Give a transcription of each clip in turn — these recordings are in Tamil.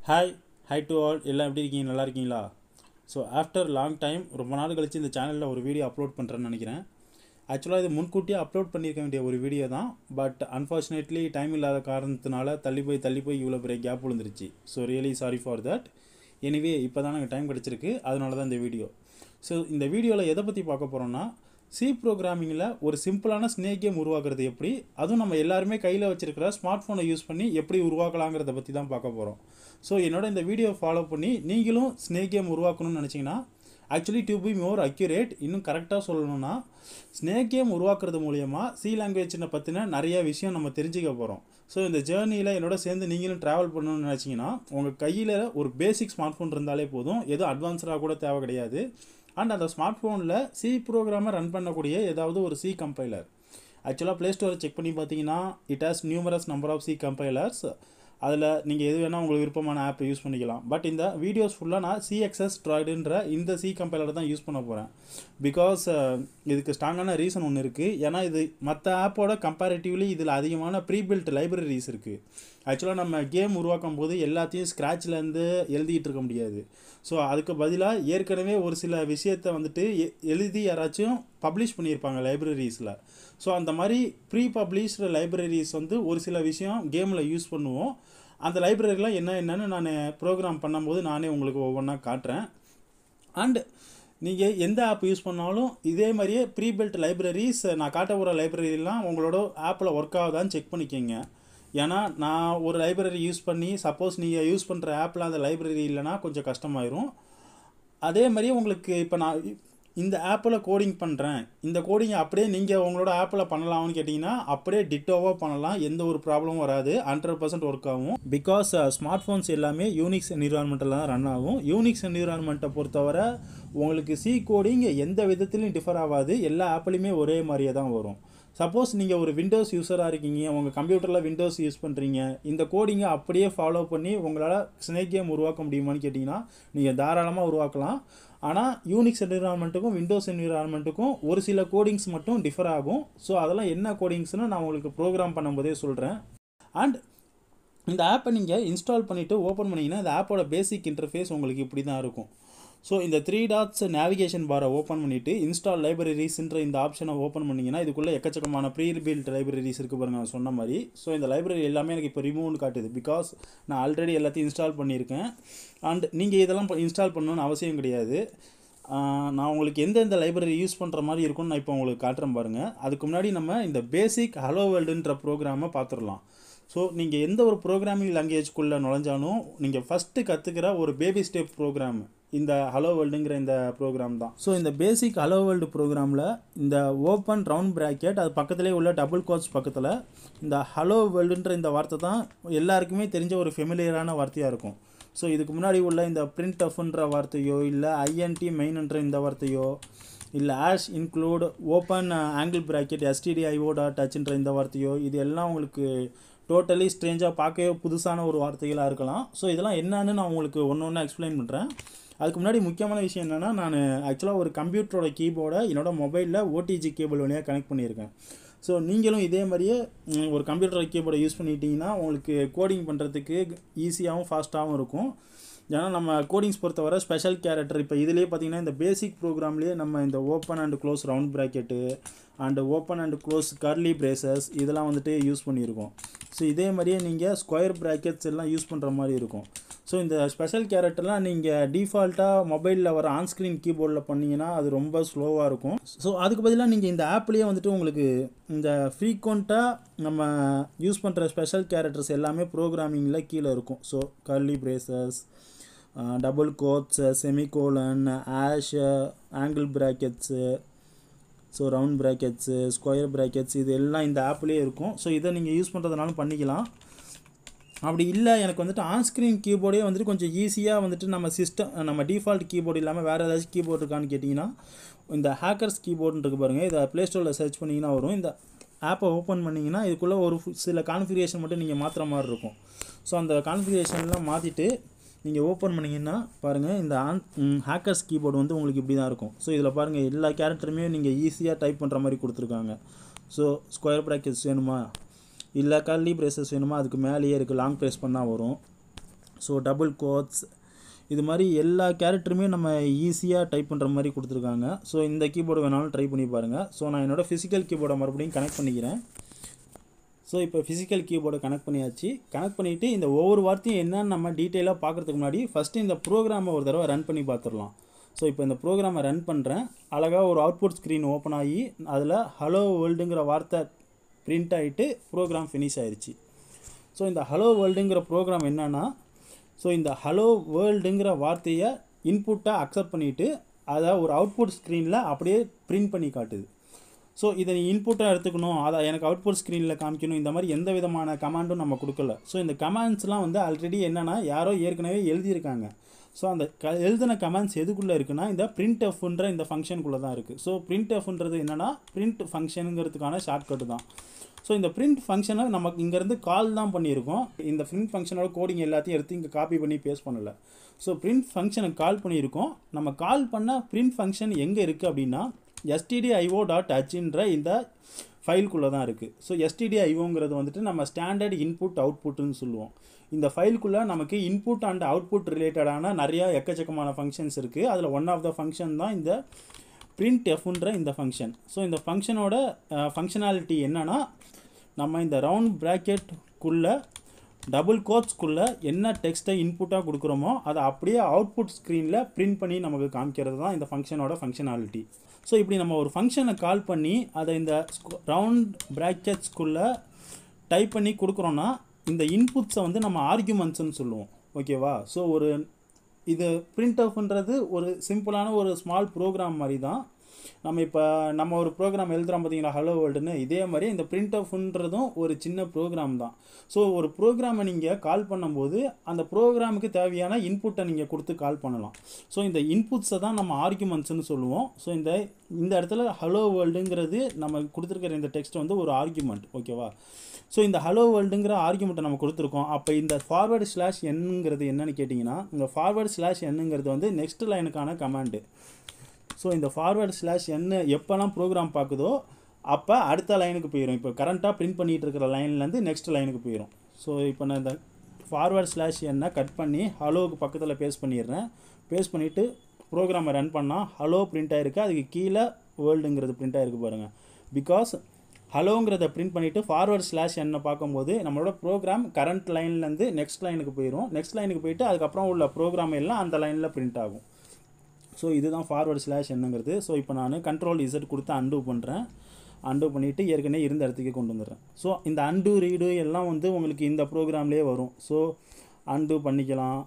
ஹாய் டு ஆல் எல்லாம் எப்படி இருக்கீங்க, நல்லா இருக்கீங்களா? ஸோ ஆஃப்டர் லாங் டைம் ரொம்ப நாள் கழிச்சு இந்த சேனலில் ஒரு வீடியோ அப்லோட் பண்ணுறேன்னு நினைக்கிறேன். ஆக்சுவலாக இது முன்கூட்டியே அப்லோட் பண்ணியிருக்க வேண்டிய ஒரு வீடியோ தான். பட் அன்ஃபார்ச்சுனேட்லி டைம் இல்லாத காரணத்தினால தள்ளி போய் இவ்வளோ பெரிய கேப் விழுந்துருச்சு. So really sorry for that. Anyway இப்போ தான் எனக்கு டைம் கிடச்சிருக்கு, அதனால தான் இந்த வீடியோ. ஸோ இந்த வீடியோவில் எதை பற்றி பார்க்க போகிறோன்னா, சி ப்ரோக்ராமிங்கில் ஒரு சிம்பிளான ஸ்னேக் கேம் உருவாக்குறது எப்படி, அதுவும் நம்ம எல்லாருமே கையில் வச்சுருக்கிற ஸ்மார்ட் ஃபோனை யூஸ் பண்ணி எப்படி உருவாக்கலாங்கிறத பற்றி தான் பார்க்க போகிறோம். ஸோ என்னோட இந்த வீடியோ ஃபாலோ பண்ணி நீங்களும் ஸ்னேக் கேம் உருவாக்கணும்னு நினச்சிங்கன்னா, actually to be more accurate, இன்னும் கரெக்டாக சொல்லணும்னா ஸ்னேக் கேம் உருவாக்குறது மூலயமா சி லாங்குவேஜினை பற்றின நிறைய விஷயம் நம்ம தெரிஞ்சுக்க போகிறோம். ஸோ இந்த ஜேர்னியில் என்னோட சேர்ந்து நீங்களும் ட்ராவல் பண்ணணும்னு நினச்சிங்கன்னா, உங்கள் கையில் ஒரு பேசிக் ஸ்மார்ட் ஃபோன் இருந்தாலே போதும், எதுவும் அட்வான்ஸ்டாக கூட தேவை கிடையாது. அண்ட் அந்த ஸ்மார்ட் ஃபோனில் சி ப்ரோக்ராமை ரன் பண்ணக்கூடிய ஏதாவது ஒரு சி கம்பைலர். ஆக்சுவலாக ப்ளே ஸ்டோரை செக் பண்ணி பார்த்தீங்கன்னா it has numerous number of C compilers. அதில் நீங்கள் எது வேணால் உங்களுக்கு விருப்பமான ஆப்பை யூஸ் பண்ணிக்கலாம். பட் இந்த வீடியோஸ் ஃபுல்லாக நான் சிஎக்ஸ்எஸ் ட்ராய்டுன்ற இந்த சி கம்பைலரை தான் யூஸ் பண்ண போகிறேன். பிகாஸ் இதுக்கு ஸ்ட்ராங்கான ரீசன் ஒன்று இருக்குது. ஏன்னா இது மற்ற ஆப்போட கம்பேரிட்டிவ்லி இதில் அதிகமான ப்ரீபில்ட் லைப்ரரிஸ் இருக்குது. ஆக்சுவலாக நம்ம கேம் உருவாக்கும் போது எல்லாத்தையும் ஸ்க்ராட்ச்லேருந்து எழுதிட்டு இருக்க முடியாது. ஸோ அதுக்கு பதிலாக ஏற்கனவே ஒரு சில விஷயத்தை வந்துட்டு எழுதி யாராச்சும் பப்ளிஷ் பண்ணியிருப்பாங்க லைப்ரரிஸில். ஸோ அந்த மாதிரி ப்ரீ பப்ளிஷ்டு லைப்ரரிஸ் வந்து ஒரு சில விஷயம் கேமில் யூஸ் பண்ணுவோம். அந்த லைப்ரரிலாம் என்னென்னு நான் ப்ரோக்ராம் பண்ணும்போது நானே உங்களுக்கு ஒவ்வொன்றா காட்டுறேன். அண்ட் நீங்கள் எந்த ஆப் யூஸ் பண்ணாலும் இதே மாதிரியே ப்ரீபில்ட் லைப்ரரிஸ், நான் காட்ட போகிற லைப்ரரிலாம் உங்களோட ஆப்பில் ஒர்க் ஆகுதான்னு செக் பண்ணிக்கோங்க. ஏன்னா நான் ஒரு லைப்ரரி யூஸ் பண்ணி சப்போஸ் நீங்கள் யூஸ் பண்ணுற ஆப்பில் அந்த லைப்ரரி இல்லைனா கொஞ்சம் கஷ்டமாயிரும். அதே மாதிரியே உங்களுக்கு இப்போ நான் இந்த ஆப்பில் கோடிங் பண்ணுறேன், இந்த கோடிங்கை அப்படியே நீங்கள் உங்களோட ஆப்பில் பண்ணலாம்னு கேட்டிங்கன்னா அப்படியே டிட்டோவாக பண்ணலாம், எந்த ஒரு ப்ராப்ளமும் வராது, 100% ஒர்க் ஆகும். பிகாஸ் ஸ்மார்ட் ஃபோன்ஸ் எல்லாமே யூனிக்ஸ் என்விரான்மெண்ட்டில் தான் ரன் ஆகும். யூனிக்ஸ் என்விரான்மெண்ட்டை பொறுத்தவரை உங்களுக்கு சி கோடிங் எந்த விதத்துலையும் டிஃபர் ஆகாது, எல்லா ஆப்லேயுமே ஒரே மாதிரியே தான் வரும். சப்போஸ் நீங்கள் ஒரு விண்டோஸ் யூஸராக இருக்கீங்க, உங்கள் கம்ப்யூட்டரில் விண்டோஸ் யூஸ் பண்ணுறீங்க, இந்த கோடிங்கை அப்படியே ஃபாலோ பண்ணி உங்களால் ஸ்னேக் கேம் உருவாக்க முடியுமான்னு கேட்டிங்கன்னா நீங்கள் தாராளமாக உருவாக்கலாம். ஆனால் யூனிக்ஸ் என்விரான்மெண்ட்டுக்கும் விண்டோஸ் என்விரான்மெண்ட்டுக்கும் ஒரு சில கோடிங்ஸ் மட்டும் டிஃபர் ஆகும். ஸோ அதெல்லாம் என்ன கோடிங்ஸ்னு நான் உங்களுக்கு ப்ரோக்ராம் பண்ணும்போதே சொல்கிறேன். அண்ட் இந்த ஆப்பை நீங்கள் இன்ஸ்டால் பண்ணிவிட்டு ஓப்பன் பண்ணிங்கன்னா இந்த ஆப்போட பேசிக் இன்டர்ஃபேஸ் உங்களுக்கு இப்படி தான் இருக்கும். ஸோ இந்த 3 டாட்ஸ் நேவிகேஷன் பாரை ஓப்பன் பண்ணிவிட்டு இன்ஸ்டால் லைப்ரரிஸ்ன்ற இந்த ஆப்ஷனை ஓப்பன் பண்ணிங்கன்னா இதுக்குள்ளே எக்கச்சக்கமான ப்ரீ பில்ட் லைப்ரரிஸ் இருக்குது பாருங்கள், நான் சொன்ன மாதிரி. ஸோ இந்த லைப்ரரி எல்லாமே எனக்கு இப்போ ரிமூவ்னு காட்டுது, பிகாஸ் நான் ஆல்ரெடி எல்லாத்தையும் இன்ஸ்டால் பண்ணியிருக்கேன். அண்ட் நீங்கள் இதெல்லாம் இன்ஸ்டால் பண்ணணுன்னு அவசியம் கிடையாது. நான் உங்களுக்கு எந்தெந்த லைப்ரரி யூஸ் பண்ணுற மாதிரி இருக்கும்னு நான் இப்போ உங்களுக்கு காட்டுறேன் பாருங்கள். அதுக்கு முன்னாடி நம்ம இந்த பேசிக் ஹலோ வேர்ல்டுன்ற ப்ரோக்ராமை பார்த்துடலாம். ஸோ நீங்கள் எந்த ஒரு ப்ரோக்ராமிங் லாங்குவேஜ்குள்ளே நுழைஞ்சாலும் நீங்கள் ஃபஸ்ட்டு கற்றுக்கிற ஒரு பேபி ஸ்டெப் ப்ரோக்ராம் இந்த ஹலோ வேர்ல்டுங்கிற இந்த ப்ரோக்ராம் தான். ஸோ இந்த பேசிக் ஹலோ வேர்ல்டு ப்ரோக்ராமில் இந்த ஓப்பன் ரவுண்ட் ப்ராக்கெட் அது பக்கத்துலேயே உள்ள டபுள் கோட்ஸ் பக்கத்தில் இந்த ஹலோ வேர்ல்டுன்ற இந்த வார்த்தை தான் எல்லாருக்குமே தெரிஞ்ச ஒரு ஃபெமிலியரான வார்த்தையாக இருக்கும். ஸோ இதுக்கு முன்னாடி உள்ள இந்த பிரிண்ட் அஃப்ன்ற வார்த்தையோ இல்லை ஐஎன்டி மெயின்ன்ற இந்த வார்த்தையோ இல்லை hash include open angle bracket stdio.hன்ற இந்த வார்த்தையோ இது எல்லாம் உங்களுக்கு டோட்டலி ஸ்ட்ரேஞ்சாக பார்க்கவே புதுசான ஒரு வார்த்தைகளாக இருக்கலாம். ஸோ இதெல்லாம் என்னன்னு நான் உங்களுக்கு ஒன்று ஒன்று எக்ஸ்பிளைன் பண்ணுறேன். அதுக்கு முன்னாடி முக்கியமான விஷயம் என்னென்னா, நான் ஆக்சுவலாக ஒரு கம்ப்யூட்டரோட கீபோர்டை என்னோடய மொபைலில் ஓடிஜி கேபிள் வழியாக கனெக்ட் பண்ணியிருக்கேன். ஸோ நீங்களும் இதே மாதிரியே ஒரு கம்ப்யூட்டர் கீபோர்டை யூஸ் பண்ணிட்டீங்கன்னா உங்களுக்கு கோடிங் பண்ணுறதுக்கு ஈஸியாகவும் ஃபாஸ்ட்டாகவும் இருக்கும். ஏன்னா நம்ம கோடிங்ஸ் பொறுத்தவரை ஸ்பெஷல் கேரக்டர் இப்போ இதிலே பார்த்தீங்கன்னா இந்த பேசிக் ப்ரோக்ராம்லேயே நம்ம இந்த open and close round bracket and open and close curly braces இதெல்லாம் வந்துட்டு யூஸ் பண்ணியிருக்கோம். ஸோ இதே மாதிரியே நீங்கள் ஸ்கொயர் ப்ராக்கெட்ஸ் எல்லாம் யூஸ் பண்ணுற மாதிரி இருக்கும். ஸோ இந்த ஸ்பெஷல் கேரக்டர்லாம் நீங்கள் டிஃபால்ட்டாக மொபைலில் வர ஆன்ஸ்க்ரீன் கீபோர்டில் பண்ணிங்கன்னா அது ரொம்ப ஸ்லோவாக இருக்கும். ஸோ அதுக்கு பதிலாக நீங்கள் இந்த ஆப்லேயே வந்துட்டு உங்களுக்கு இந்த ஃப்ரீக்வெண்ட்டாக நம்ம யூஸ் பண்ணுற ஸ்பெஷல் கேரக்டர்ஸ் எல்லாமே ப்ரோக்ராமிங்கில் கீழே இருக்கும். So curly braces, double quotes, semicolon, hash, angle brackets, so round brackets, square brackets இது எல்லாம் இந்த ஆப்லேயே இருக்கும். ஸோ இதை நீங்கள் யூஸ் பண்ணுறதுனாலும் பண்ணிக்கலாம். அப்படி இல்லை எனக்கு வந்துட்டு ஆன்ஸ்க்ரீன் கீபோர்டே வந்துட்டு கொஞ்சம் ஈஸியாக வந்துட்டு நம்ம டிஃபால்ட் கீபோர்டு இல்லாமல் வேறு ஏதாச்சும் கீபோர்டு இருக்கான்னு கேட்டிங்கன்னா இந்த ஹேக்கர்ஸ் கீபோர்டுன்னு இருக்குது பாருங்கள், இதை ப்ளே ஸ்டோரில் சர்ச் பண்ணிங்கன்னா வரும். இந்த ஆப்பை ஓப்பன் பண்ணிங்கன்னா இதுக்குள்ளே ஒரு சில கான்ஃபிகரேஷன் மட்டும் நீங்கள் மாற்றுற மாதிரி இருக்கும். ஸோ அந்த கான்ஃபிகரேஷன்லாம் மாற்றிட்டு நீங்கள் ஓப்பன் பண்ணிங்கன்னா பாருங்கள் இந்த ஹேக்கர்ஸ் கீபோர்டு வந்து உங்களுக்கு இப்படி தான் இருக்கும். ஸோ இதில் பாருங்கள் எல்லா கேரக்டருமே நீங்கள் ஈஸியாக டைப் பண்ணுற மாதிரி கொடுத்துருக்காங்க. ஸோ ஸ்கொயர் ப்ராக்கெட்ஸ் வேணுமா இல்லை கர்லி பிரேசஸ் வேணுமா அதுக்கு மேலேயே இருக்குது, லாங் ப்ரெஸ் பண்ணால் வரும். ஸோ டபுள் கோட்ஸ் இது மாதிரி எல்லா கேரக்டருமே நம்ம ஈஸியாக டைப் பண்ணுற மாதிரி கொடுத்துருக்காங்க. ஸோ இந்த கீபோர்டு வேணாலும் ட்ரை பண்ணி பாருங்கள். ஸோ நான் என்னோடய ஃபிசிக்கல் கீபோர்டை மறுபடியும் கனெக்ட் பண்ணிக்கிறேன். ஸோ இப்போ ஃபிசிக்கல் கீபோர்டை கனெக்ட் பண்ணியாச்சு. கனெக்ட் பண்ணிவிட்டு இந்த ஒவ்வொரு வார்த்தையும் என்னன்னு நம்ம டீட்டெயிலாக பார்க்குறதுக்கு முன்னாடி ஃபஸ்ட்டு இந்த ப்ரோக்ராமை ஒரு தடவை ரன் பண்ணி பார்த்துடலாம். ஸோ இப்போ இந்த ப்ரோக்ராமை ரன் பண்ணுறேன். அழகாக ஒரு அவுட்புட் ஸ்க்ரீன் ஓப்பன் ஆகி அதில் ஹலோ வேர்ல்டுங்கிற வார்த்தை பிரிண்ட் ஆகிட்டு ப்ரோக்ராம் ஃபினிஷ் ஆயிடுச்சு. ஸோ இந்த ஹலோ வேர்ல்டுங்கிற ப்ரோக்ராம் என்னென்னா, ஸோ இந்த ஹலோ வேர்ல்டுங்கிற வார்த்தையை இன்புட்டாக அக்செப்ட் பண்ணிவிட்டு அதை ஒரு அவுட்புட் ஸ்க்ரீனில் அப்படியே பிரிண்ட் பண்ணி காட்டுது. ஸோ இதை நீ இன்புட்டாக எடுத்துக்கணும், அதை எனக்கு அவுட்புட் ஸ்க்ரீனில் காமிக்கணும், இந்த மாதிரி எந்த விதமான கமாண்டும் நம்ம கொடுக்கல. ஸோ இந்த கமாண்ட்ஸ்லாம் வந்து ஆல்ரெடி என்னென்னா யாரோ ஏற்கனவே எழுதியிருக்காங்க. ஸோ அந்த எழுதின கமாண்ட்ஸ் எதுக்குள்ளே இருக்குன்னா இந்த printfன்ற இந்த ஃபங்க்ஷனுக்குள்ளே தான் இருக்குது. ஸோ printfன்றது என்னென்னா print ஃபங்க்ஷனுங்கிறதுக்கான ஷார்ட்கட்டு தான். ஸோ இந்த print ஃபங்க்ஷனை நமக்கு இங்கேருந்து கால் தான் பண்ணியிருக்கோம். இந்த print ஃபங்க்ஷனோட கோடிங் எல்லாத்தையும் எடுத்து இங்கே காப்பி பண்ணி பேஸ்ட் பண்ணலை. ஸோ print ஃபங்க்ஷனை கால் பண்ணியிருக்கோம். நம்ம கால் பண்ண print ஃபங்க்ஷன் எங்கே இருக்குது அப்படின்னா stdio.h இந்த ஃபைலுக்குள்ளே தான் இருக்குது. ஸோ stdioங்கிறது வந்துட்டு நம்ம ஸ்டாண்டர்ட் இன்புட் அவுட்புட்டுன்னு சொல்லுவோம். இந்த ஃபைலுக்குள்ளே நமக்கு இன்புட் அண்ட் அவுட்புட் ரிலேட்டடான நிறையா எக்கச்சக்கமான ஃபங்க்ஷன்ஸ் இருக்குது. அதில் ஒன் ஆஃப் த ஃபங்க்ஷன் தான் இந்த printfன்ற இந்த ஃபங்க்ஷன். ஸோ இந்த ஃபங்க்ஷனோட ஃபங்க்ஷனாலிட்டி என்னென்னா, நம்ம இந்த ரவுண்ட் ப்ராக்கெட்டுக்குள்ளே டபுள் கோட்ஸ்க்குள்ளே என்ன டெக்ஸ்ட்டை இன்புட்டாக கொடுக்குறோமோ அதை அப்படியே அவுட்புட் ஸ்க்ரீனில் பிரிண்ட் பண்ணி நமக்கு காமிக்கிறது தான் இந்த ஃபங்க்ஷனோட ஃபங்க்ஷனாலிட்டி. ஸோ இப்படி நம்ம ஒரு ஃபங்க்ஷனை கால் பண்ணி அதை இந்த ரவுண்ட் ப்ராக்கெட்ஸ்க்குள்ளே டைப் பண்ணி கொடுக்குறோன்னா இந்த இன்புட்ஸை வந்து நம்ம ஆர்குமெண்ட்ஸ்ன்னு சொல்லுவோம். ஓகேவா? ஸோ ஒரு இது printfன்றது ஒரு சிம்பிளான ஒரு ஸ்மால் ப்ரோக்ராம் மாதிரி தான். நம்ம ஒரு ப்ரோக்ராம் எழுதுகிறோம் பார்த்தீங்களா, ஹலோ வேர்ல்டுன்னு, இதே மாதிரி இந்த printfன்றதும் ஒரு சின்ன ப்ரோக்ராம் தான். ஸோ ஒரு ப்ரோக்ராமை நீங்கள் கால் பண்ணும்போது அந்த ப்ரோக்ராமுக்கு தேவையான இன்புட்டை நீங்கள் கொடுத்து கால் பண்ணலாம். ஸோ இந்த இன்புட்ஸை தான் நம்ம ஆர்குமெண்ட்ஸ்னு சொல்லுவோம். ஸோ இந்த இடத்துல ஹலோ வேர்ல்டுங்கிறது நம்ம கொடுத்துருக்கிற இந்த டெக்ஸ்ட் வந்து ஒரு ஆர்குமெண்ட். ஓகேவா? ஸோ இந்த ஹலோ வேர்ல்டுங்கிற ஆர்குமெண்ட்டை நம்ம கொடுத்துருக்கோம். அப்போ இந்த /n என்னன்னு கேட்டிங்கன்னா, இந்த /n வந்து நெக்ஸ்ட் லைனுக்கான கமாண்டு. ஸோ இந்த /n எப்போல்லாம் ப்ரோக்ராம் பார்க்குதோ அப்போ அடுத்த லைனுக்கு போயிடும். இப்போ கரண்ட்டாக பிரிண்ட் பண்ணிகிட்டு இருக்கிற லைன்லேருந்து நெக்ஸ்ட் லைனுக்கு போயிடும். ஸோ இப்போ நான் இந்த /n கட் பண்ணி ஹலோவுக்கு பக்கத்தில் பேஸ்ட் பண்ணிடுறேன். பேஸ்ட் பண்ணிவிட்டு ப்ரோக்ராமை ரன் பண்ணால் ஹலோ பிரிண்ட் ஆகிருக்கு. அதுக்கு கீழே வேர்ல்டுங்கிறது பிரிண்ட் ஆகிருக்கு பாருங்கள். பிகாஸ் ஹலோங்கிறத பிரிண்ட் பண்ணிவிட்டு /n பார்க்கும்போது நம்மளோட ப்ரோக்ராம் கரண்ட் லைன்லேருந்து நெக்ஸ்ட் லைனுக்கு போயிடும். நெக்ஸ்ட் லைனுக்கு போயிட்டு அதுக்கப்புறம் உள்ள ப்ரோக்ராம் எல்லாம் அந்த லைனில் பிரிண்ட் ஆகும். ஸோ இதுதான் /n. ஸோ இப்போ நான் Ctrl+Z கொடுத்து அன்டூ பண்ணுறேன். அன்டூ பண்ணிவிட்டு ஏற்கனவே இருந்த இடத்துக்கு கொண்டு வந்துடுறேன். ஸோ இந்த அன்டூ ரீடு எல்லாம் வந்து உங்களுக்கு இந்த ப்ரோக்ராம்லேயே வரும். ஸோ அன்டூ பண்ணிக்கலாம்,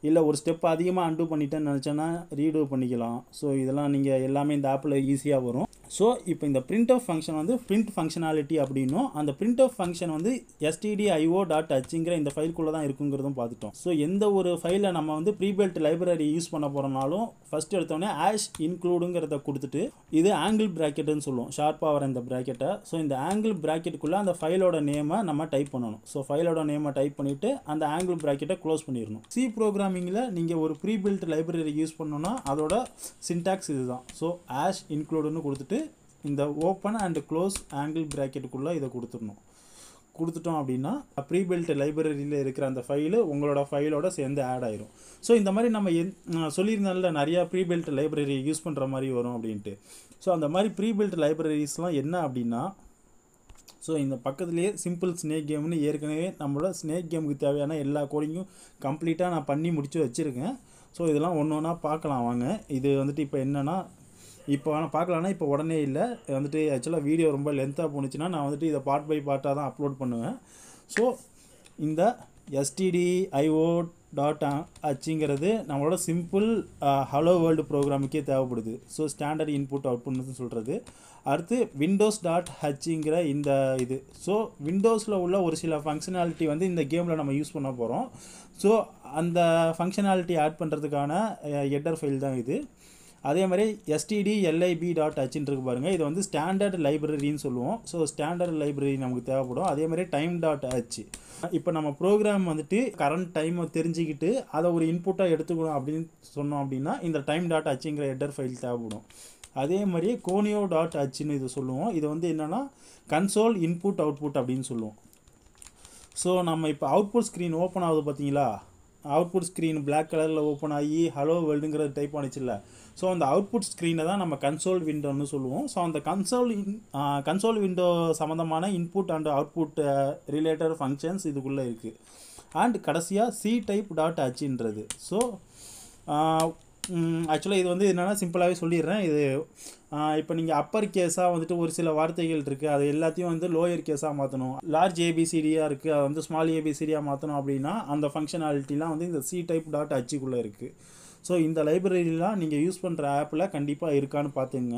இல்லை ஒரு ஸ்டெப் அதிகமாக அன்டூ பண்ணிட்டேன்னு நினச்சேன்னா ரீடூ பண்ணிக்கலாம். ஸோ இதெல்லாம் நீங்கள் எல்லாமே இந்த ஆப்பில் ஈஸியாக வரும். ஸோ இப்போ இந்த printf ஃபங்க்ஷன் வந்து பிரிண்ட் ஃபங்க்ஷனாலிட்டி அப்படின்னும், அந்த printf ஃபங்க்ஷன் வந்து stdio.h இந்த ஃபைலுக்குள்ளே தான் இருக்குங்கிறதும் பார்த்துட்டோம். ஸோ எந்த ஒரு ஃபைலை நம்ம வந்து ப்ரீபில்ட் லைப்ரரி யூஸ் பண்ண போகிறனாலும் ஃபஸ்ட் எடுத்தோடனே #includeங்கிறத கொடுத்துட்டு இது ஆங்கிள் ப்ராக்கெட்டுன்னு சொல்லுவோம், ஷார்ப்பாக வர இந்த ப்ராக்கெட்டை. ஸோ இந்த ஆங்கிள் ப்ராக்கெட்டுக்குள்ளே அந்த ஃபைலோட நேமை நம்ம டைப் பண்ணணும். ஸோ ஃபைலோட நேமை டைப் பண்ணிவிட்டு அந்த ஆங்கிள் ப்ராக்கெட்டை க்ளோஸ் பண்ணிடணும். சி ப்ரோக்ராமிங்கில் நீங்கள் ஒரு ப்ரீபில்ட் லைப்ரரி யூஸ் பண்ணணும்னா அதோட சின்டாக்ஸ் இதுதான். ஸோ #includeன்னு கொடுத்துட்டு இந்த ஓப்பன் அண்ட் க்ளோஸ் ஆங்கிள் ப்ராக்கெட்டுக்குள்ளே இதை கொடுத்துட்டோம் அப்படின்னா ப்ரீபில்ட் லைப்ரரியில் இருக்கிற அந்த ஃபைலு உங்களோட ஃபைலோட சேர்ந்து ஆட் ஆயிரும். ஸோ இந்த மாதிரி நம்ம சொல்லியிருந்தால நிறையா ப்ரீபில்ட் லைப்ரரி யூஸ் பண்ணுற மாதிரி வரும் அப்படின்ட்டு. ஸோ அந்த மாதிரி ப்ரீபில்ட் லைப்ரரிஸ்லாம் என்ன அப்படின்னா, ஸோ இந்த பக்கத்துலேயே சிம்பிள் ஸ்னேக் கேம்னு ஏற்கனவே நம்மளோட ஸ்னேக் கேமுக்கு தேவையான எல்லா கோடிங்கும் கம்ப்ளீட்டாக நான் பண்ணி முடித்து வச்சுருக்கேன். ஸோ இதெல்லாம் ஒன்று ஒன்றா பார்க்கலாம் வாங்க. இது வந்துட்டு இப்போ என்னென்னா, இப்போ ஆனால் பார்க்கலான்னா இப்போ உடனே இல்லை, வந்துட்டு ஆக்சுவலாக வீடியோ ரொம்ப லென்த்தாக போணுச்சுன்னா நான் வந்துட்டு இதை பார்ட் பை பார்ட்டாக தான் அப்லோட் பண்ணுவேன். ஸோ இந்த stdio.h நம்மளோட சிம்பிள் ஹலோ வேர்ல்டு ப்ரோக்ராமுக்கே தேவைப்படுது. ஸோ ஸ்டாண்டர்ட் இன்புட் அவுட்புட்னு சொல்கிறது. அடுத்து windows.h இந்த இது. ஸோ விண்டோஸில் உள்ள ஒரு சில ஃபங்க்ஷனாலிட்டி வந்து இந்த கேமில் நம்ம யூஸ் பண்ண போகிறோம். ஸோ அந்த ஃபங்க்ஷனாலிட்டி ஆட் பண்ணுறதுக்கான ஹெட்டர் ஃபைல் தான் இது. அதே மாதிரி stdlib.h இருக்கு பாருங்கள், இது வந்து ஸ்டாண்டர்ட் லைப்ரரின்னு சொல்லுவோம். ஸோ ஸ்டாண்டர்ட் லைப்ரரி நமக்கு தேவைப்படும். அதே மாதிரி time.h இப்போ நம்ம ப்ரோக்ராம் வந்துட்டு கரண்ட் டைமை தெரிஞ்சுக்கிட்டு அதை ஒரு இன்புட்டாக எடுத்துக்கணும் அப்படின்னு சொன்னோம் அப்படின்னா இந்த time.h ஹெட்டர் ஃபைல் தேவைப்படும். அதே மாதிரி conio.hன்னு இது சொல்லுவோம். இது வந்து என்னென்னா கன்சோல் இன்புட் அவுட்புட் அப்படின்னு சொல்லுவோம். ஸோ நம்ம இப்போ அவுட்புட் ஸ்க்ரீன் ஓப்பன் ஆகுது பார்த்தீங்களா, அவுட்புட் ஸ்க்ரீன் பிளாக் கலரில் ஓப்பன் ஆகி ஹலோ வேர்ல்டுங்கிறது டைப் ஆனிச்சுல்ல. ஸோ அந்த அவுட்புட் ஸ்க்ரீனை தான் நம்ம கன்சோல் விண்டோன்னு சொல்லுவோம். ஸோ அந்த கன்சோல் விண்டோ சம்மந்தமான input and output related functions இதுக்குள்ளே இருக்குது. அண்ட் கடைசியாக சி டைப் டாட் ஹச்ன்றது. ஸோ ஆக்சுவலாக இது வந்து என்னென்னா சிம்பிளாகவே சொல்லிடுறேன். இது இப்போ நீங்கள் அப்பர் கேஸாக வந்துட்டு ஒரு சில வார்த்தைகள் இருக்குது, அது எல்லாத்தையும் வந்து லோயர் கேஸாக மாற்றணும். லார்ஜ் ஏபிசிடியாக இருக்குது, அதை வந்து ஸ்மால் ஏபிசிடியாக மாற்றணும் அப்படின்னா அந்த ஃபங்க்ஷனாலிட்டிலாம் வந்து இந்த சி டைப் டாட் ஹச்சுக்குள்ளே இருக்குது. ஸோ இந்த லைப்ரரிலாம் நீங்கள் யூஸ் பண்ணுற ஆப்பில் கண்டிப்பாக இருக்கான்னு பார்த்துங்க.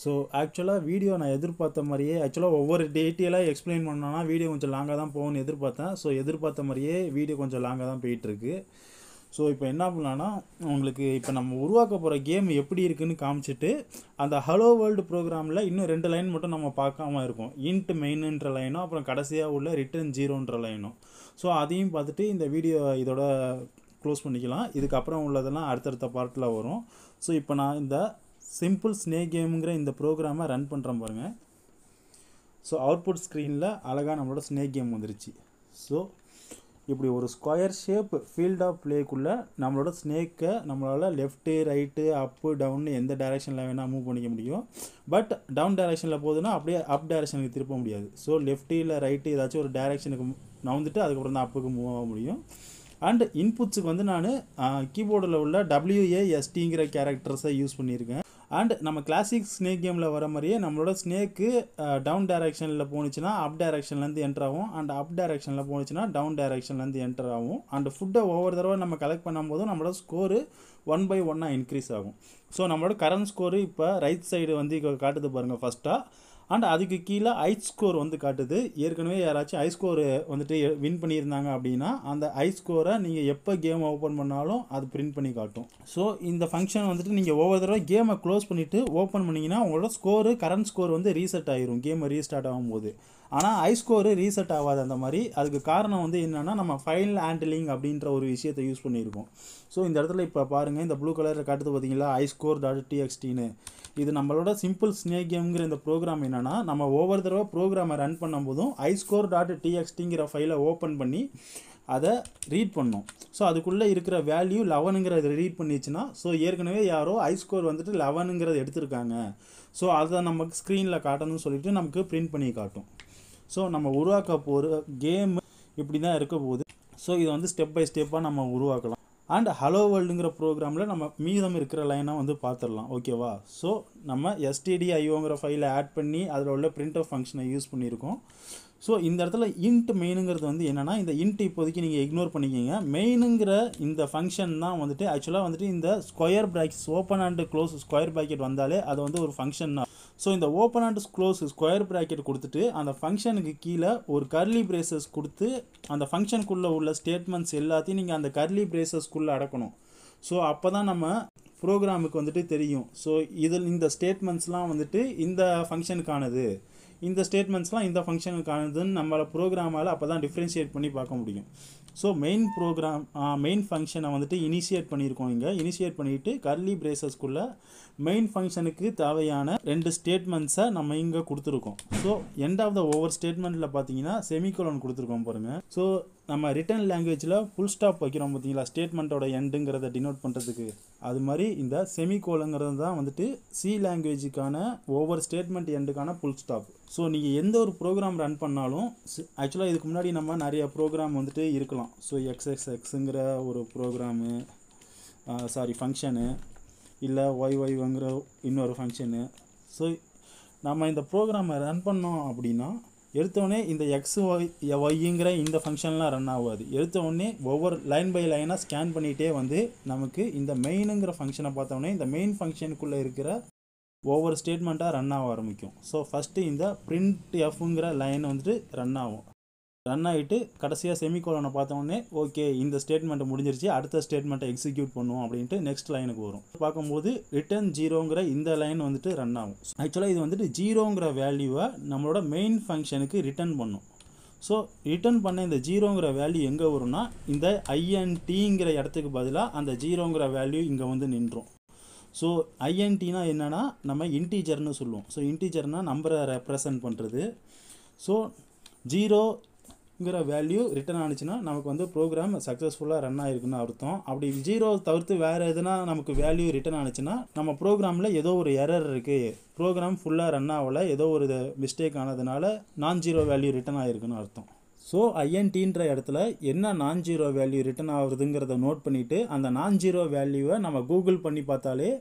ஸோ ஆக்சுவலாக வீடியோ நான் எதிர்பார்த்த மாதிரியே, ஆக்சுவலாக ஒவ்வொரு டீட்டெயிலாக எக்ஸ்பிளைன் பண்ணோன்னா வீடியோ கொஞ்சம் லாங்காக தான் போகும்னு எதிர்பார்த்தேன். ஸோ எதிர்பார்த்த மாதிரியே வீடியோ கொஞ்சம் லாங்காக தான் போயிட்டுருக்கு. ஸோ இப்போ என்ன பண்ணலான்னா, உங்களுக்கு இப்போ நம்ம உருவாக்க போகிற கேம் எப்படி இருக்குதுன்னு காமிச்சிட்டு அந்த ஹலோ வேர்ல்டு ப்ரோக்ராமில் இன்னும் 2 லைன் மட்டும் நம்ம பார்க்காம இருக்கும். இன்ட் மெயின்ன்ற லைனும் அப்புறம் கடைசியாக உள்ள ரிட்டர்ன் 0ன்ற லைனும். ஸோ அதையும் பார்த்துட்டு இந்த வீடியோ இதோட க்ளோஸ் பண்ணிக்கலாம். இதுக்கப்புறம் உள்ளதெல்லாம் அடுத்தடுத்த பார்ட்டில் வரும். ஸோ இப்போ நான் இந்த சிம்பிள் ஸ்னேக் கேமுங்கிற இந்த ப்ரோக்ராமை ரன் பண்ணுறேன் பாருங்கள். ஸோ அவுட்புட் ஸ்க்ரீனில் அழகாக நம்மளோட ஸ்னேக் கேம் வந்துருச்சு. ஸோ இப்படி ஒரு ஸ்கொயர் ஷேப் ஃபீல்ட் ஆஃப் பிளேக்குள்ளே நம்மளோட ஸ்னேக்கை நம்மளால் லெஃப்ட்டு ரைட்டு அப்பு டவுன்னு எந்த டைரெக்ஷனில் வேணால் மூவ் பண்ணிக்க முடியும். பட் டவுன் டைரெக்ஷனில் போகுதுன்னா அப்படியே அப் டைரெக்ஷனுக்கு திருப்ப முடியாது. ஸோ லெஃப்ட்டு இல்லை ரைட்டு ஏதாச்சும் ஒரு டைரெக்ஷனுக்கு நவுந்துட்டு அதுக்கப்புறம் தான் அப்புக்கு மூவ் ஆக முடியும். அண்ட் இன்புட்ஸுக்கு வந்து நான் கீபோர்டில் உள்ள WASDங்கிற கேரக்டர்ஸை யூஸ் பண்ணியிருக்கேன். அண்ட் நம்ம கிளாசிக் ஸ்னேக் கேமில் வர மாதிரியே நம்மளோட ஸ்னேக்கு டவுன் டைரெக்ஷனில் போணுச்சுன்னா அப் டைரெக்ஷன்லேருந்து என்டர் ஆகும், அண்ட் அப் டைரெக்ஷனில் போணுச்சுன்னா டவுன் டைரெக்ஷன்லேருந்து என்டர் ஆகும். அண்ட் ஃபுட்டை ஒவ்வொரு தடவை நம்ம கலெக்ட் பண்ணும்போதும் நம்மளோட ஸ்கோரு 1 by 1 இன்க்ரீஸ் ஆகும். ஸோ நம்மளோட கரண்ட் ஸ்கோரு இப்போ ரைட் சைடு வந்து காட்டுது பாருங்கள் ஃபஸ்ட்டாக. அண்ட் அதுக்கு கீழே ஐ ஸ்கோர் வந்து காட்டுது. ஏற்கனவே யாராச்சும் ஐ ஸ்கோர் வந்துட்டு வின் பண்ணியிருந்தாங்க அப்படின்னா அந்த ஐ ஸ்கோரை நீங்கள் எப்போ கேம் ஓப்பன் பண்ணாலும் அது பிரிண்ட் பண்ணி காட்டும். ஸோ இந்த ஃபங்க்ஷன் வந்துட்டு நீங்கள் ஒவ்வொரு தடவை கேமை க்ளோஸ் பண்ணிவிட்டு ஓப்பன் பண்ணிங்கன்னா உங்களோட ஸ்கோரு கரண்ட் ஸ்கோர் வந்து ரீசெட் ஆகிரும் கேமை ரீஸ்டார்ட் ஆகும்போது. ஆனால் ஐ ஸ்கோரு ரீசெட் ஆகாது அந்த மாதிரி. அதுக்கு காரணம் வந்து என்னென்னா நம்ம ஃபைல் ஹேண்டிலிங் அப்படின்ற ஒரு விஷயத்தை யூஸ் பண்ணியிருக்கோம். ஸோ இந்த இடத்துல இப்போ பாருங்கள், இந்த ப்ளூ கலரில் காட்டுது பார்த்தீங்களா, ஐ ஸ்கோர் டாட் டிஎக்ஸ்டின்னு. இது நம்மளோட சிம்பிள் ஸ்னேக் கேம்ங்கிற இந்த ப்ரோக்ராம் என்னென்னா, நம்ம ஒவ்வொரு தடவை ப்ரோக்ராமை ரன் பண்ணும்போதும் ஐ ஸ்கோர் டாட் டிஎக்ஸ்டிங்கிற ஃபைலை ஓப்பன் பண்ணி அதை ரீட் பண்ணோம். ஸோ அதுக்குள்ளே இருக்கிற வேல்யூ 11ங்கிறத ரீட் பண்ணிச்சுன்னா, ஸோ ஏற்கனவே யாரோ ஐ ஸ்கோர் வந்துட்டு 11ங்கிறத எடுத்திருக்காங்க, ஸோ அதை நமக்கு ஸ்க்ரீனில் காட்டணும்னு சொல்லிட்டு நமக்கு பிரிண்ட் பண்ணி காட்டும். ஸோ நம்ம உருவாக்க போகிற கேம் இப்படி தான் இருக்க போகுது. ஸோ இதை வந்து ஸ்டெப் பை ஸ்டெப்பாக நம்ம உருவாக்கலாம். அண்ட் ஹலோ வேர்ல்டுங்கிற ப்ரோக்ராமில் நம்ம மீதம் இருக்கிற லைனாக வந்து பார்த்துடலாம். ஓகேவா? ஸோ நம்ம stdio ஃபைலை ஆட் பண்ணி அதில் உள்ள printf ஃபங்க்ஷனை யூஸ் பண்ணியிருக்கோம். ஸோ இந்த இடத்துல இன்ட் மெயினுங்கிறது வந்து என்னென்னா, இந்த இன்ட் இப்போதைக்கு நீங்கள் இக்னோர் பண்ணிக்கிங்க. மெயினுங்கிற இந்த ஃபங்க்ஷன் தான் வந்துட்டு ஆக்சுவலாக வந்துட்டு இந்த square brackets open and close square bracket வந்தாலே அது வந்து ஒரு ஃபங்க்ஷன் தான். ஸோ இந்த open and close square bracket கொடுத்துட்டு அந்த ஃபங்க்ஷனுக்கு கீழே ஒரு கர்லி பிரேசஸ் கொடுத்து அந்த ஃபங்க்ஷனுக்குள்ளே உள்ள ஸ்டேட்மெண்ட்ஸ் எல்லாத்தையும் நீங்கள் அந்த கர்லி பிரேசஸ்க்குள்ளே அடக்கணும். ஸோ அப்போ தான் நம்ம ப்ரோக்ராமுக்கு வந்துட்டு தெரியும். ஸோ இதில் இந்த ஸ்டேட்மெண்ட்ஸ்லாம் வந்துட்டு இந்த ஃபங்க்ஷனுக்கானது, இந்த ஸ்டேட்மெண்ட்ஸ்லாம் இந்த ஃபங்க்ஷனுக்கானதுன்னு நம்மளை ப்ரோக்ராமால் அப்போ தான் டிஃப்ரென்ஷியேட் பண்ணி பார்க்க முடியும். ஸோ மெயின் ஃபங்க்ஷனை வந்துட்டு இனிஷியேட் பண்ணியிருக்கோம். இங்கே இனிஷியேட் பண்ணிவிட்டு கர்லி பிரேசஸ்க்குள்ளே மெயின் ஃபங்க்ஷனுக்கு தேவையான 2 ஸ்டேட்மெண்ட்ஸை நம்ம இங்கே கொடுத்துருக்கோம். ஸோ எண்ட் ஆஃப் த ஒவ்வொரு ஸ்டேட்மெண்ட்டில் பார்த்தீங்கன்னா செமிகோலன் கொடுத்துருக்கோம் பாருங்கள். ஸோ நம்ம ரிட்டன் லாங்குவேஜில் ஃபுல் ஸ்டாப் வைக்கிறோம் பார்த்தீங்களா, ஸ்டேட்மெண்ட்டோட எண்டுங்கிறத டினோட் பண்ணுறதுக்கு. அது மாதிரி இந்த செமிகோலங்கிறது தான் வந்துட்டு சி லாங்குவேஜுக்கான ஒவ்வொரு ஸ்டேட்மெண்ட் எண்டுக்கான ஃபுல் ஸ்டாப். ஸோ நீங்கள் எந்த ஒரு ப்ரோக்ராம் ரன் பண்ணாலும் ஆக்சுவலாக இதுக்கு முன்னாடி நம்ம நிறைய ப்ரோக்ராம் வந்துட்டு இருக்கலாம். ஸோ XXXங்கிற ஒரு ப்ரோக்ராமு ஃபங்க்ஷனு, இல்லை YYங்கிற இன்னொரு ஃபங்க்ஷனு. ஸோ நம்ம இந்த ப்ரோக்ராமை ரன் பண்ணோம் அப்படின்னா எடுத்தோடனே இந்த XYங்கிற இந்த ஃபங்க்ஷன்லாம் ரன் ஆகாது. எடுத்தோடனே ஒவ்வொரு லைன் பை லைனாக ஸ்கேன் பண்ணிகிட்டே வந்து நமக்கு இந்த மெயினுங்கிற ஃபங்க்ஷனை பார்த்தோன்னே இந்த மெயின் ஃபங்க்ஷனுக்குள்ளே இருக்கிற ஒவ்வொரு ஸ்டேட்மெண்ட்டாக ரன் ஆக ஆரம்பிக்கும். ஸோ ஃபஸ்ட்டு இந்த printfங்கிற லைன் வந்துட்டு ரன் ஆகும். ரன் ஆகிட்டு கடைசியாக செமிகோலனை பார்த்தோன்னே ஓகே இந்த ஸ்டேட்மெண்ட்டை முடிஞ்சிருச்சு, அடுத்த ஸ்டேட்மெண்ட்டை எக்ஸிக்யூட் பண்ணுவோம் அப்படின்ட்டு நெக்ஸ்ட் லைனுக்கு வரும். பார்க்கும்போது ரிட்டர்ன் 0ங்கிற இந்த லைன் வந்துட்டு ரன் ஆகும். ஆக்சுவலாக இது வந்துட்டு 0ங்கிற வேல்யூவை நம்மளோட மெயின் ஃபங்க்ஷனுக்கு ரிட்டர்ன் பண்ணும். ஸோ ரிட்டர்ன் பண்ண இந்த 0ங்கிற வேல்யூ எங்கே வரும்னா இந்த INTங்கிற இடத்துக்கு பதிலாக அந்த 0ங்கிற வேல்யூ இங்கே வந்து நின்றோம். ஸோ INTனா என்னென்னா நம்ம இன்டீஜர்னு சொல்லுவோம். ஸோ இன்டீஜர்னால் நம்பரை ரெப்ரசன்ட் பண்ணுறது. ஸோ 0 ங்கிற வேல்யூ ரிட்டர்ன் ஆனிச்சுன்னா நமக்கு வந்து ப்ரோக்ராம் சக்ஸஸ்ஃபுல்லாக ரன் ஆகிருக்குன்னு அர்த்தம். அப்படி 0 தவிர்த்து வேறு எதுனா நமக்கு வேல்யூ ரிட்டர்ன் ஆனிச்சுன்னா நம்ம ப்ரோக்ராமில் ஏதோ ஒரு எரர் இருக்குது, ப்ரோக்ராம் ஃபுல்லாக ரன் ஆகலை, ஏதோ ஒரு மிஸ்டேக் ஆனதுனால நான்-0 வேல்யூ ரிட்டர்ன் ஆகிருக்குன்னு அர்த்தம். ஸோ ஐஎன்டின்ற இடத்துல என்ன நான்-0 வேல்யூ ரிட்டர்ன் ஆகுதுங்கிறத நோட் பண்ணிவிட்டு அந்த நான்-0 வேல்யூவை நம்ம கூகுள் பண்ணி பார்த்தாலே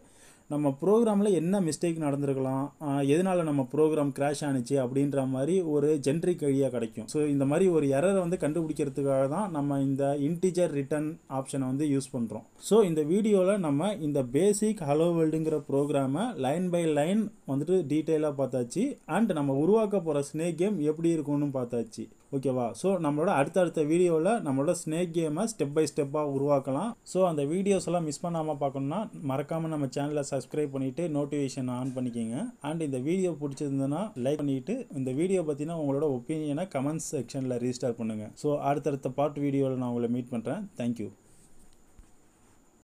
நம்ம ப்ரோக்ராமில் என்ன மிஸ்டேக் நடந்திருக்கலாம், எதனால் நம்ம ப்ரோக்ராம் கிராஷ் ஆனிச்சு அப்படின்ற மாதிரி ஒரு ஜென்ரிக் ஐடியா கிடைக்கும். ஸோ இந்த மாதிரி ஒரு எரரை வந்து கண்டுபிடிக்கிறதுக்காக தான் நம்ம இந்த இன்டிஜர் ரிட்டர்ன் ஆப்ஷனை வந்து யூஸ் பண்ணுறோம். ஸோ இந்த வீடியோவில் நம்ம இந்த பேசிக் ஹலோ வேர்ல்டுங்கிற ப்ரோக்ராமை லைன் பை லைன் வந்துட்டு டீட்டெயிலாக பார்த்தாச்சு. அண்ட் நம்ம உருவாக்க போகிற ஸ்னேக் கேம் எப்படி இருக்கும்னு பார்த்தாச்சு. ஓகேவா? ஸோ நம்மளோட அடுத்தடுத்த வீடியோவில் நம்மளோட ஸ்னேக் கேமை ஸ்டெப் பை ஸ்டெப்பாக உருவாக்கலாம். ஸோ அந்த வீடியோஸ் எல்லாம் மிஸ் பண்ணாமல் பார்க்கணுன்னா மறக்காமல் நம்ம சேனலை சப்ஸ்கிரைப் பண்ணிவிட்டு நோட்டிஃபிகேஷன் ஆன் பண்ணிக்கோங்க. அண்ட் இந்த வீடியோ பிடிச்சிருந்ததுன்னா லைக் பண்ணிவிட்டு இந்த வீடியோ பற்றினா உங்களோட ஒப்பீனியனை கமெண்ட்ஸ் செக்ஷனில் ரிஜிஸ்டர் பண்ணுங்கள். ஸோ அடுத்தடுத்த பார்ட் வீடியோவில் நான் உங்களை மீட் பண்ணுறேன். தேங்க்யூ.